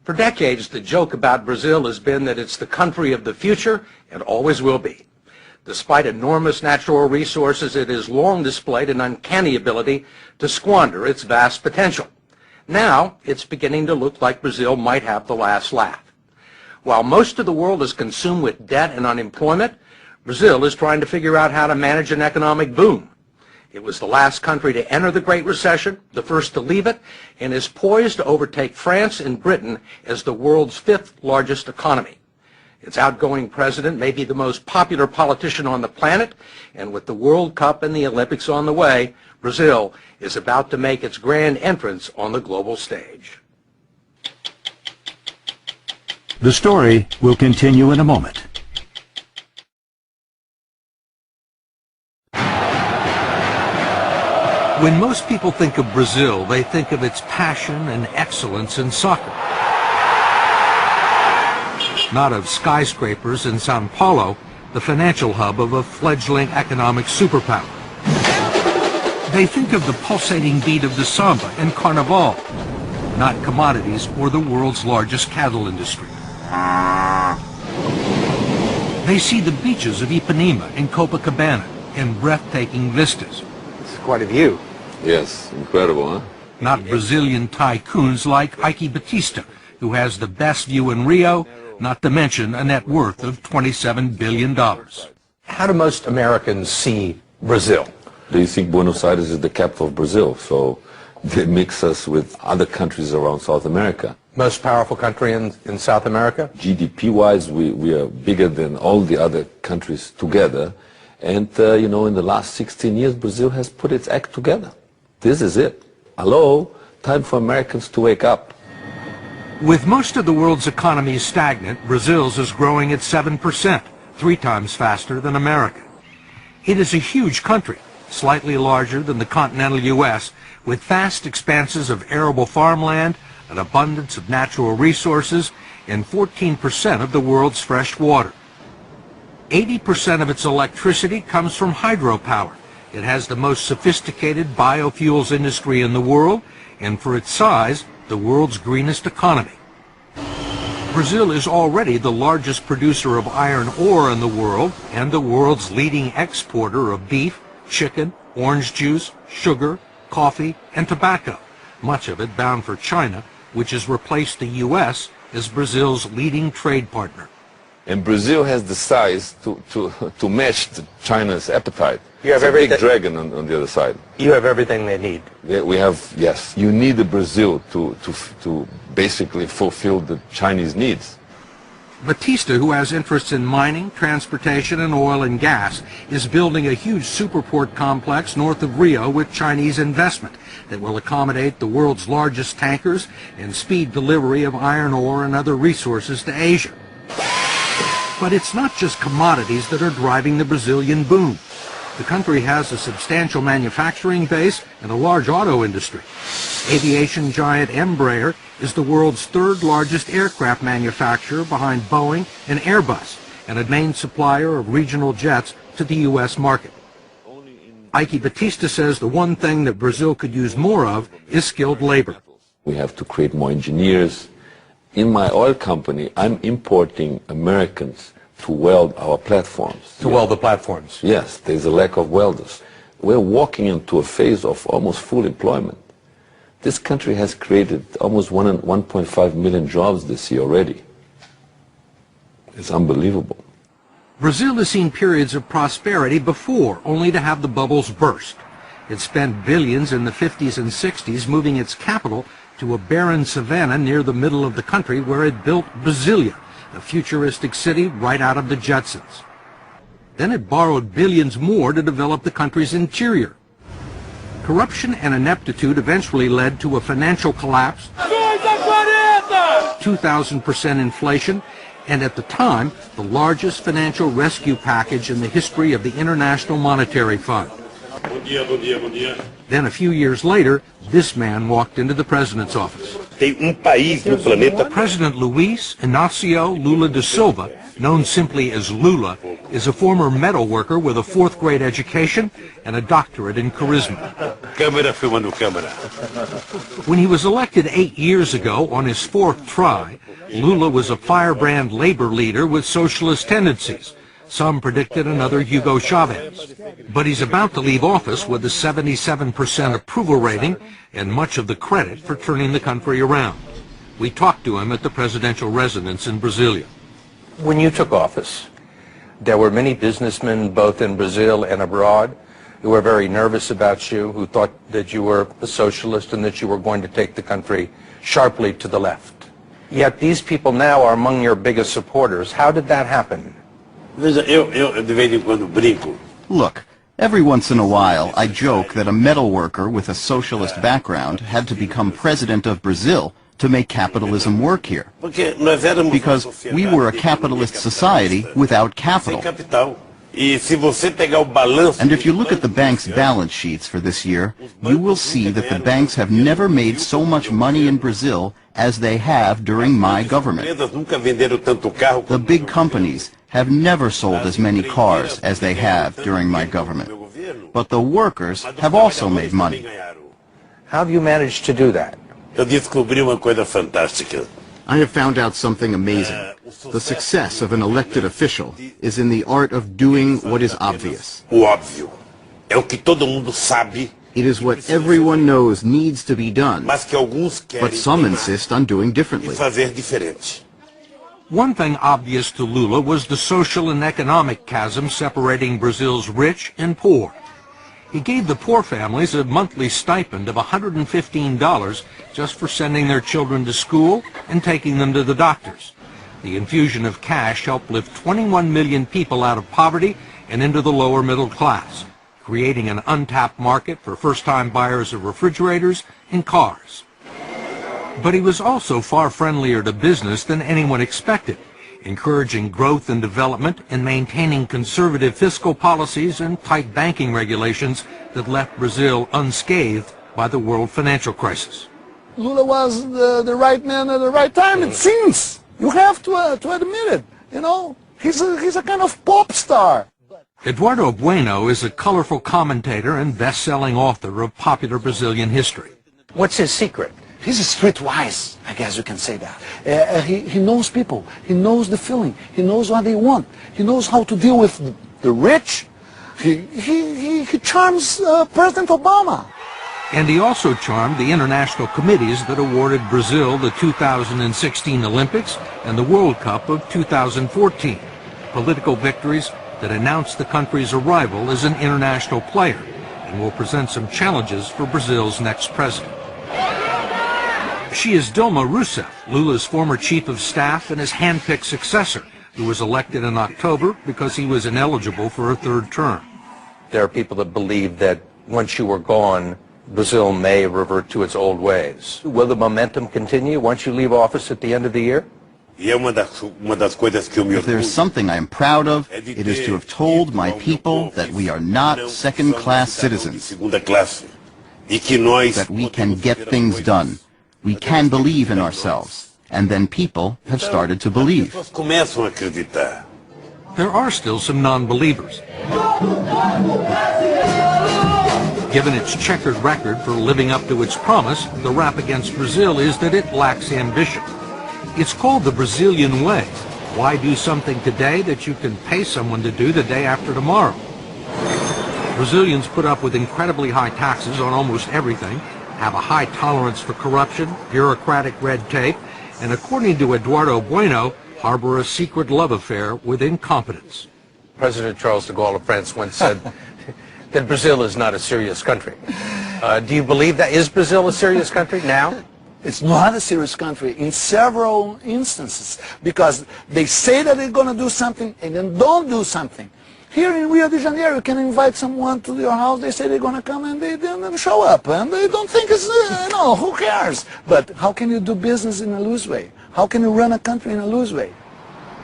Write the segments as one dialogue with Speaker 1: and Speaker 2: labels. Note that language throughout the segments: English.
Speaker 1: For decades, the joke about Brazil has been that it's the country of the future and always will be. Despite enormous natural resources, it has long displayed an uncanny ability to squander its vast potential. Now, it's beginning to look like Brazil might have the last laugh. While most of the world is consumed with debt and unemployment, Brazil is trying to figure out how to manage an economic boom. It was the last country to enter the Great Recession, the first to leave it, and is poised to overtake France and Britain as the world's fifth largest economy. Its outgoing president may be the most popular politician on the planet, and with the World Cup and the Olympics on the way, Brazil is about to make its grand entrance on the global stage.
Speaker 2: The story will continue in a moment.
Speaker 1: When most people think of Brazil, they think of its passion and excellence in soccer. Not of skyscrapers in Sao Paulo, the financial hub of a fledgling economic superpower. They think of the pulsating beat of the samba and carnival, not commodities or the world's largest cattle industry. They see the beaches of Ipanema and Copacabana and breathtaking vistas.
Speaker 3: It's quite a view.
Speaker 4: Yes, incredible, huh?
Speaker 1: Not Brazilian tycoons like Ike Batista, who has the best view in Rio, not to mention a net worth of $27 billion.
Speaker 3: How do most Americans see Brazil?
Speaker 4: They think Buenos Aires is the capital of Brazil, so they mix us with other countries around South America.
Speaker 3: Most powerful country in South America?
Speaker 4: GDP-wise, we are bigger than all the other countries together. And, you know, in the last 16 years, Brazil has put its act together. This is it. Hello, time for Americans to wake up.
Speaker 1: With most of the world's economy stagnant, Brazil's is growing at 7%, 3 times faster than America. It is a huge country, slightly larger than the continental U.S., with vast expanses of arable farmland, an abundance of natural resources, and 14% of the world's fresh water. 80% of its electricity comes from hydropower. It has the most sophisticated biofuels industry in the world, and for its size, the world's greenest economy. Brazil is already the largest producer of iron ore in the world and the world's leading exporter of beef, chicken, orange juice, sugar, coffee, and tobacco, much of it bound for China, which has replaced the U.S. as Brazil's leading trade partner.
Speaker 4: And Brazil has the size to match China's appetite.
Speaker 3: You have
Speaker 4: it's a big
Speaker 3: everything.
Speaker 4: dragon on the other side.
Speaker 3: You have everything they need.
Speaker 4: We have, yes. You need the Brazil to basically fulfill the Chinese needs.
Speaker 1: Batista, who has interests in mining, transportation, and oil and gas, is building a huge superport complex north of Rio with Chinese investment that will accommodate the world's largest tankers and speed delivery of iron ore and other resources to Asia. But it's not just commodities that are driving the Brazilian boom. The country has a substantial manufacturing base and a large auto industry. Aviation giant Embraer is the world's third largest aircraft manufacturer behind Boeing and Airbus, and a main supplier of regional jets to the U.S. market. Ike Batista says the one thing that Brazil could use more of is skilled labor.
Speaker 4: We have to create more engineers. In my oil company, I'm importing Americans to weld our platforms.
Speaker 3: To weld the platforms?
Speaker 4: Yes, there's a lack of welders. We're walking into a phase of almost full employment. This country has created almost 1.5 million jobs this year already. It's unbelievable.
Speaker 1: Brazil has seen periods of prosperity before, only to have the bubbles burst. It spent billions in the 50s and 60s moving its capital to a barren savanna near the middle of the country where it built Brasilia, a futuristic city right out of the Jetsons. Then it borrowed billions more to develop the country's interior. Corruption and ineptitude eventually led to a financial collapse, 2,000% inflation, and at the time, the largest financial rescue package in the history of the International Monetary Fund. Then a few years later, this man walked into the president's office. President Luiz Inácio Lula da Silva, known simply as Lula, is a former metal worker with a 4th grade education and a doctorate in charisma. When he was elected 8 years ago on his 4th try, Lula was a firebrand labor leader with socialist tendencies. Some predicted another Hugo Chavez. But he's about to leave office with a 77% approval rating and much of the credit for turning the country around. We talked to him at the presidential residence in Brasilia.
Speaker 3: When you took office, there were many businessmen both in Brazil and abroad who were very nervous about you, who thought that you were a socialist and that you were going to take the country sharply to the left. Yet these people now are among your biggest supporters. How did that happen?
Speaker 5: Look, every once in a while I joke that a metal worker with a socialist background had to become president of Brazil to make capitalism work here. Because we were a capitalist society without capital. And if you look at the bank's balance sheets for this year, you will see that the banks have never made so much money in Brazil as they have during my government. The big companies have never sold as many cars as they have during my government. But the workers have also made money.
Speaker 3: How have you managed to do that?
Speaker 5: I have found out something amazing. The success of an elected official is in the art of doing what is obvious. It is what everyone knows needs to be done, but some insist on doing differently.
Speaker 1: One thing obvious to Lula was the social and economic chasm separating Brazil's rich and poor. He gave the poor families a monthly stipend of $115 just for sending their children to school and taking them to the doctors. The infusion of cash helped lift 21 million people out of poverty and into the lower middle class, creating an untapped market for first-time buyers of refrigerators and cars. But he was also far friendlier to business than anyone expected, encouraging growth and development and maintaining conservative fiscal policies and tight banking regulations that left Brazil unscathed by the world financial crisis.
Speaker 6: Lula was the right man at the right time, it seems. You have to admit it. You know, he's a kind of pop star.
Speaker 1: Eduardo Bueno is a colorful commentator and best-selling author of popular Brazilian history.
Speaker 3: What's his secret?
Speaker 6: He's streetwise, I guess you can say that. He knows people. He knows the feeling. He knows what they want. He knows how to deal with the rich. He charms President Obama.
Speaker 1: And he also charmed the international committees that awarded Brazil the 2016 Olympics and the World Cup of 2014, political victories that announced the country's arrival as an international player and will present some challenges for Brazil's next president. She is Dilma Rousseff, Lula's former chief of staff and his hand-picked successor, who was elected in October because he was ineligible for a third term.
Speaker 3: There are people that believe that once you were gone, Brazil may revert to its old ways. Will the momentum continue once you leave office at the end of the year?
Speaker 5: If there's something I am proud of, it is to have told my people that we are not second-class citizens, that we can get things done. We can believe in ourselves, and then people have started to believe.
Speaker 1: There are still some non-believers. Given its checkered record for living up to its promise, the rap against Brazil is that it lacks ambition. It's called the Brazilian way. Why do something today that you can pay someone to do the day after tomorrow? Brazilians put up with incredibly high taxes on almost everything, have a high tolerance for corruption, bureaucratic red tape, and according to Eduardo Bueno, harbor a secret love affair with incompetence.
Speaker 3: President Charles de Gaulle of France once said that Brazil is not a serious country. Do you believe that? Is Brazil a serious country now?
Speaker 6: It's not a serious country in several instances because they say that they're going to do something and then don't do something. Here in Rio de Janeiro, you can invite someone to your house, they say they're going to come and they don't show up. And they don't think it's, no, who cares? But how can you do business in a loose way? How can you run a country in a loose way?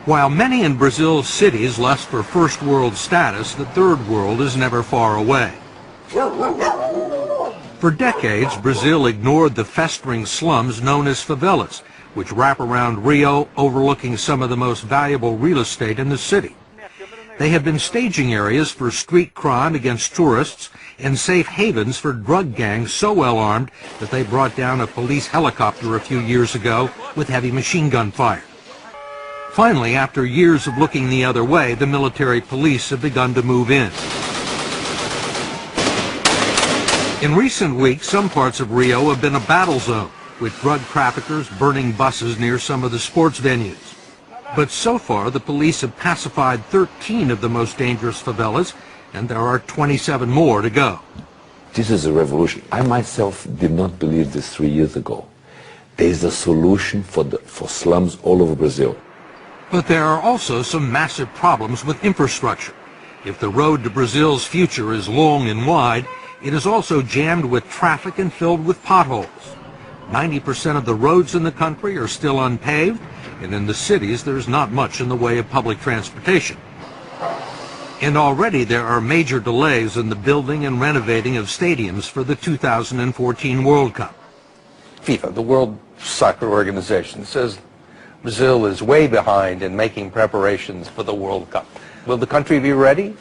Speaker 1: While many in Brazil's cities lust for first world status, the third world is never far away. For decades, Brazil ignored the festering slums known as favelas, which wrap around Rio, overlooking some of the most valuable real estate in the city. They have been staging areas for street crime against tourists and safe havens for drug gangs so well armed that they brought down a police helicopter a few years ago with heavy machine gun fire. Finally, after years of looking the other way, the military police have begun to move in. In recent weeks, some parts of Rio have been a battle zone, with drug traffickers burning buses near some of the sports venues. But so far, the police have pacified 13 of the most dangerous favelas, and there are 27 more to go.
Speaker 4: This is a revolution. I myself did not believe this 3 years ago. There is a solution for slums all over Brazil.
Speaker 1: But there are also some massive problems with infrastructure. If the road to Brazil's future is long and wide, it is also jammed with traffic and filled with potholes. 90% of the roads in the country are still unpaved, and in the cities there's not much in the way of public transportation. And already there are major delays in the building and renovating of stadiums for the 2014 World Cup.
Speaker 3: FIFA, the World Soccer Organization, says Brazil is way behind in making preparations for the World Cup. Will the country be ready?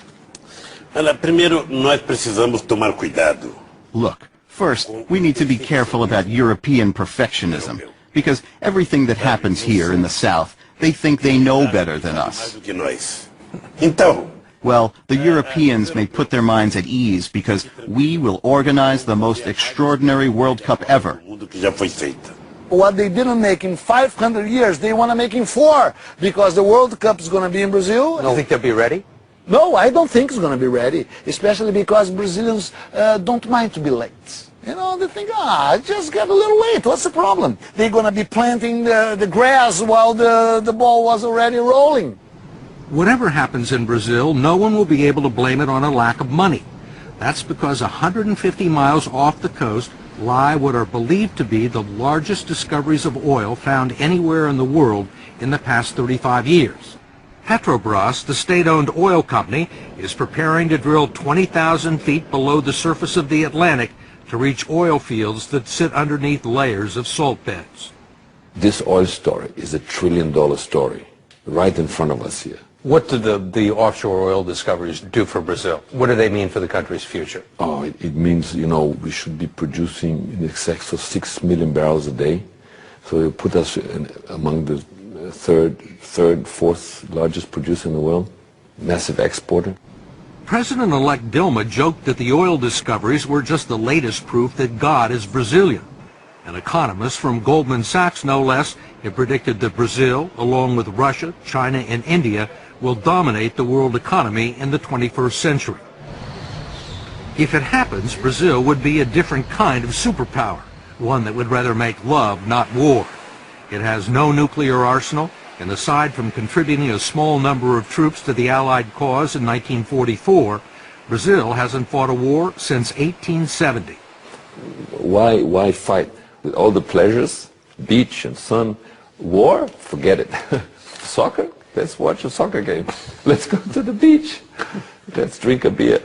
Speaker 7: Primeiro, nós precisamos tomar cuidado.
Speaker 5: Look, first, we need to be careful about European perfectionism, because everything that happens here in the South, they think they know better than us.
Speaker 7: Então,
Speaker 5: Well, the Europeans may put their minds at ease because we will organize the most extraordinary World Cup ever.
Speaker 7: tudo que já foi feito.
Speaker 6: What they didn't make in 500 years, they want to make in 4, because the World Cup is going to be in Brazil.
Speaker 3: You think they'll be ready?
Speaker 6: No, I don't think it's going to be ready, especially because Brazilians don't mind to be late. You know, they think, just get a little late, what's the problem? They're going to be planting the grass while the ball was already rolling.
Speaker 1: Whatever happens in Brazil, no one will be able to blame it on a lack of money. That's because 150 miles off the coast lie what are believed to be the largest discoveries of oil found anywhere in the world in the past 35 years. Petrobras, the state-owned oil company, is preparing to drill 20,000 feet below the surface of the Atlantic to reach oil fields that sit underneath layers of salt beds.
Speaker 4: This oil story is $1 trillion story right in front of us here.
Speaker 3: What do the offshore oil discoveries do for Brazil? What do they mean for the country's future?
Speaker 4: Oh, it means, you know, we should be producing in excess of 6 million barrels a day. So it put us among the third, fourth largest producer in the world, massive exporter.
Speaker 1: President-elect Dilma joked that the oil discoveries were just the latest proof that God is Brazilian. An economist from Goldman Sachs, no less, had predicted that Brazil, along with Russia, China, and India, will dominate the world economy in the 21st century. If it happens, Brazil would be a different kind of superpower, one that would rather make love, not war. It has no nuclear arsenal, and aside from contributing a small number of troops to the Allied cause in 1944, Brazil hasn't fought a war since 1870.
Speaker 4: Why fight? With all the pleasures, beach and sun, war, forget it. Soccer, let's watch a soccer game. Let's go to the beach. Let's drink a beer.